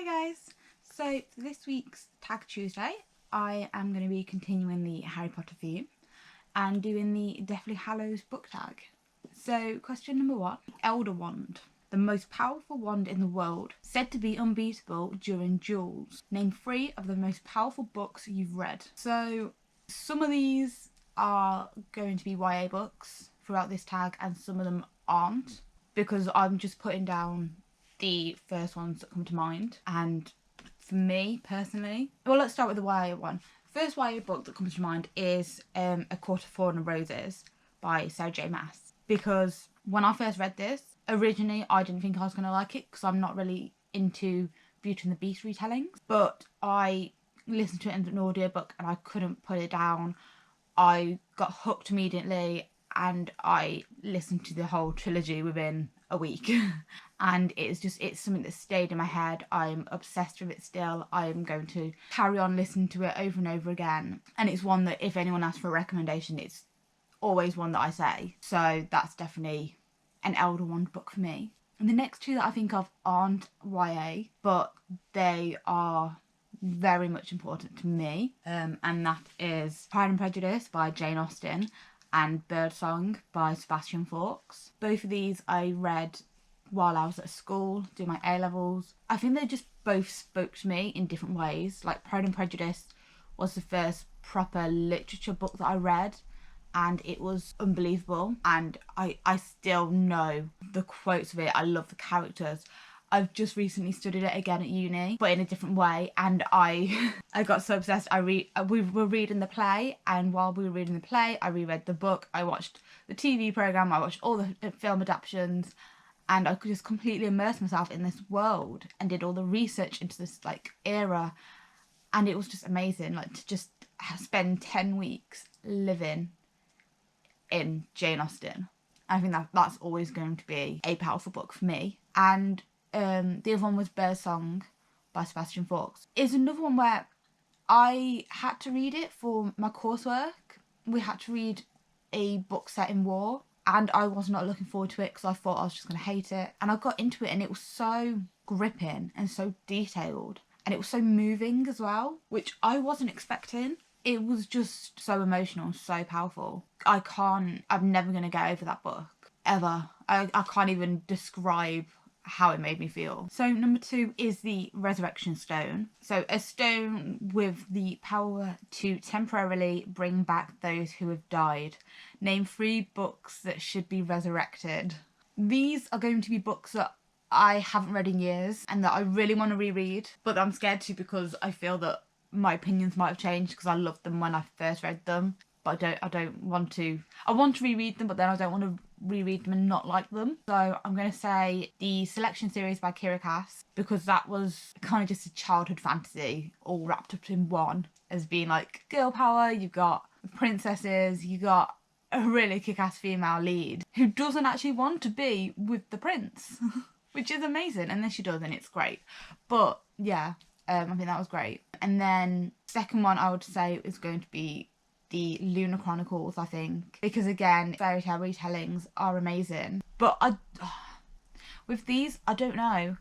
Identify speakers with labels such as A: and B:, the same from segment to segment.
A: Hi guys! So for this week's Tag Tuesday, I am going to be continuing the Harry Potter theme and doing the Deathly Hallows book tag. So question number 1, Elder Wand. The most powerful wand in the world, said to be unbeatable during duels. Name 3 of the most powerful books you've read. So some of these are going to be YA books throughout this tag and some of them aren't, because I'm just putting down the first ones that come to mind. And for me personally, well, let's start with the YA one. First YA book that comes to mind is A Court of Thorns and Roses by Sarah J Maas, because when I first read this, originally I didn't think I was going to like it because I'm not really into Beauty and the Beast retellings, but I listened to it in an audiobook and I couldn't put it down. I got hooked immediately and I listened to the whole trilogy within a week. And it's something that stayed in my head. I'm obsessed with it still. I'm going to carry on listening to it over and over again. And it's one that if anyone asks for a recommendation, it's always one that I say. So that's definitely an Elder Wand book for me. And the next 2 that I think of aren't YA, but they are very much important to me. And that is Pride and Prejudice by Jane Austen and Birdsong by Sebastian Faulks. Both of these I read while I was at school doing my A-levels. I think they just both spoke to me in different ways. Like Pride and Prejudice was the first proper literature book that I read, and it was unbelievable, and I still know the quotes of it. I love the characters. I've just recently studied it again at uni, but in a different way, and I got so obsessed. We were reading the play, and while we were reading the play, I reread the book. I watched the TV programme, I watched all the film adaptations, and I could just completely immerse myself in this world and did all the research into this era, and it was just amazing. Like, to just spend 10 weeks living in Jane Austen. I think that's always going to be a powerful book for me. And the other one was Birdsong by Sebastian Faulks. It's another one where I had to read it for my coursework. We had to read a book set in war, and I was not looking forward to it because I thought I was just going to hate it. And I got into it and it was so gripping and so detailed, and it was so moving as well, which I wasn't expecting. It was just so emotional, so powerful. I'm never going to get over that book, ever. I can't even describe how it made me feel. So number 2 is the Resurrection Stone. So a stone with the power to temporarily bring back those who have died. Name 3 books that should be resurrected. These are going to be books that I haven't read in years and that I really want to reread, but I'm scared to because I feel that my opinions might have changed because I loved them when I first read them, but I don't want to. I want to reread them, but then I don't want to reread them and not like them. So I'm going to say the Selection series by Kira Cass, because that was kind of just a childhood fantasy all wrapped up in one, as being like girl power. You've got princesses, you got a really kick-ass female lead who doesn't actually want to be with the prince, which is amazing, and then she does, and it's great. But yeah, I think that was great. And then second one I would say is going to be the Lunar Chronicles, I think, because again, fairy tale retellings are amazing. But with these, I don't know.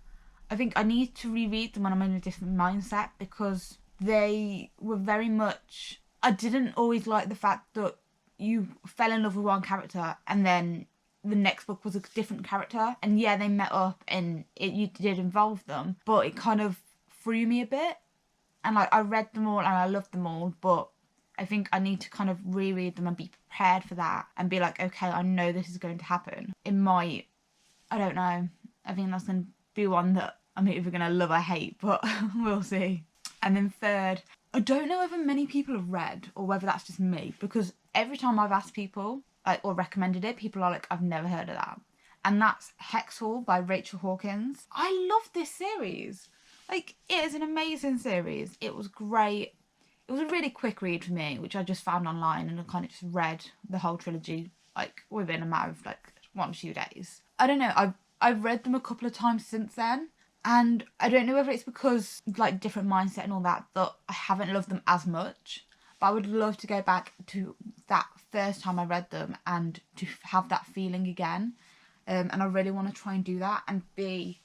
A: I think I need to reread them when I'm in a different mindset, because they were very much... I didn't always like the fact that you fell in love with one character and then the next book was a different character. And yeah, they met up and you did involve them, but it kind of threw me a bit. And I read them all and I loved them all, but I think I need to kind of reread them and be prepared for that and be like, okay, I know this is going to happen. It might, I don't know. I think that's going to be one that I'm either going to love or hate, but we'll see. And then third, I don't know whether many people have read or whether that's just me, because every time I've asked people or recommended it, people are like, I've never heard of that. And that's Hexhall by Rachel Hawkins. I love this series. It is an amazing series. It was great. It was a really quick read for me, which I just found online, and I kind of just read the whole trilogy within a matter of 1 or 2 days. I don't know. I've read them a couple of times since then, and I don't know whether it's because different mindset and all that I haven't loved them as much. But I would love to go back to that first time I read them and to have that feeling again. And I really want to try and do that and be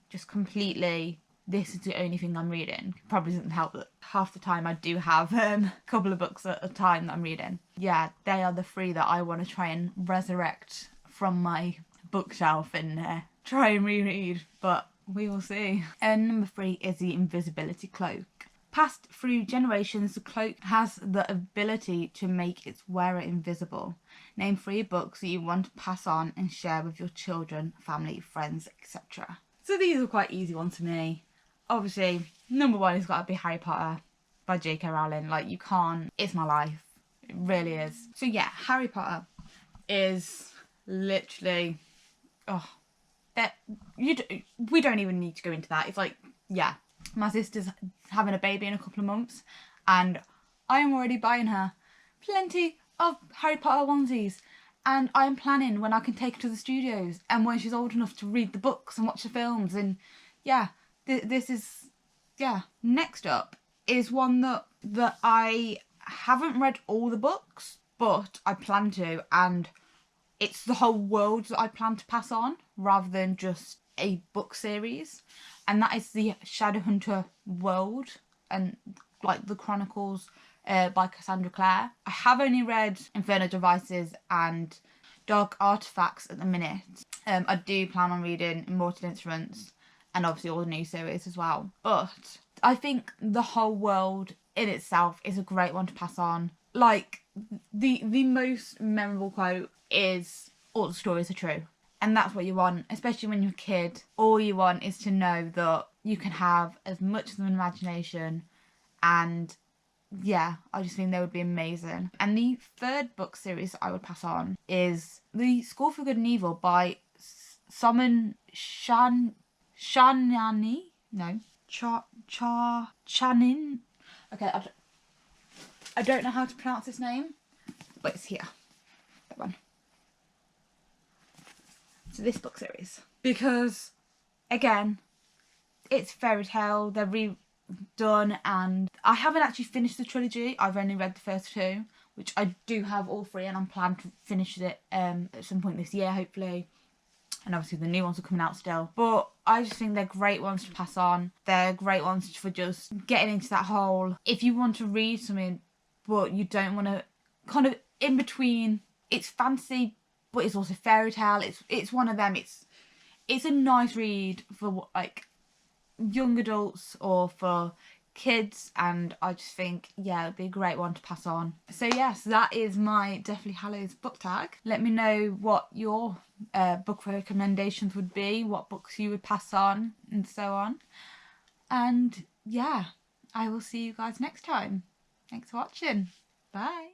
A: just completely this is the only thing I'm reading. Probably doesn't help that half the time I do have a couple of books at a time that I'm reading. Yeah, they are the 3 that I want to try and resurrect from my bookshelf and try and reread, but we will see. And number 3 is the invisibility cloak. Passed through generations, the cloak has the ability to make its wearer invisible. Name 3 books that you want to pass on and share with your children, family, friends, etc. So these are quite easy ones for me. Obviously, number 1 has got to be Harry Potter by J.K. Rowling. Like, you can't, it's my life. It really is. So yeah, Harry Potter is literally, we don't even need to go into that. It's like, yeah, my sister's having a baby in a couple of months and I am already buying her plenty of Harry Potter onesies, and I'm planning when I can take her to the studios and when she's old enough to read the books and watch the films. And yeah, this is, yeah. Next up is one that I haven't read all the books, but I plan to, and it's the whole world that I plan to pass on rather than just a book series, and that is the Shadowhunter world and like the Chronicles by Cassandra Clare. I have only read Inferno Devices and Dark Artifacts at the minute. I do plan on reading Immortal Instruments and obviously all the new series as well. But I think the whole world in itself is a great one to pass on. Like, the most memorable quote is, all the stories are true. And that's what you want, especially when you're a kid. All you want is to know that you can have as much of an imagination, and yeah, I just think they would be amazing. And the 3rd book series that I would pass on is The School for Good and Evil by Chanin. Okay, I don't know how to pronounce his name, but it's here. That one. So this book series, because again, it's fairy tale, they're redone, and I haven't actually finished the trilogy. I've only read the first 2, which I do have all 3, and I'm planning to finish it at some point this year, hopefully. And obviously the new ones are coming out still. But I just think they're great ones to pass on. They're great ones for just getting into that whole, if you want to read something but you don't want to, kind of in between, it's fantasy but it's also fairy tale. It's one of them. It's a nice read for like young adults or for kids, and I just think, yeah, it'd be a great one to pass on. So yes, that is my Deathly Hallows book tag. Let me know what your book recommendations would be, what books you would pass on, and so on. And yeah, I will see you guys next time. Thanks for watching. Bye.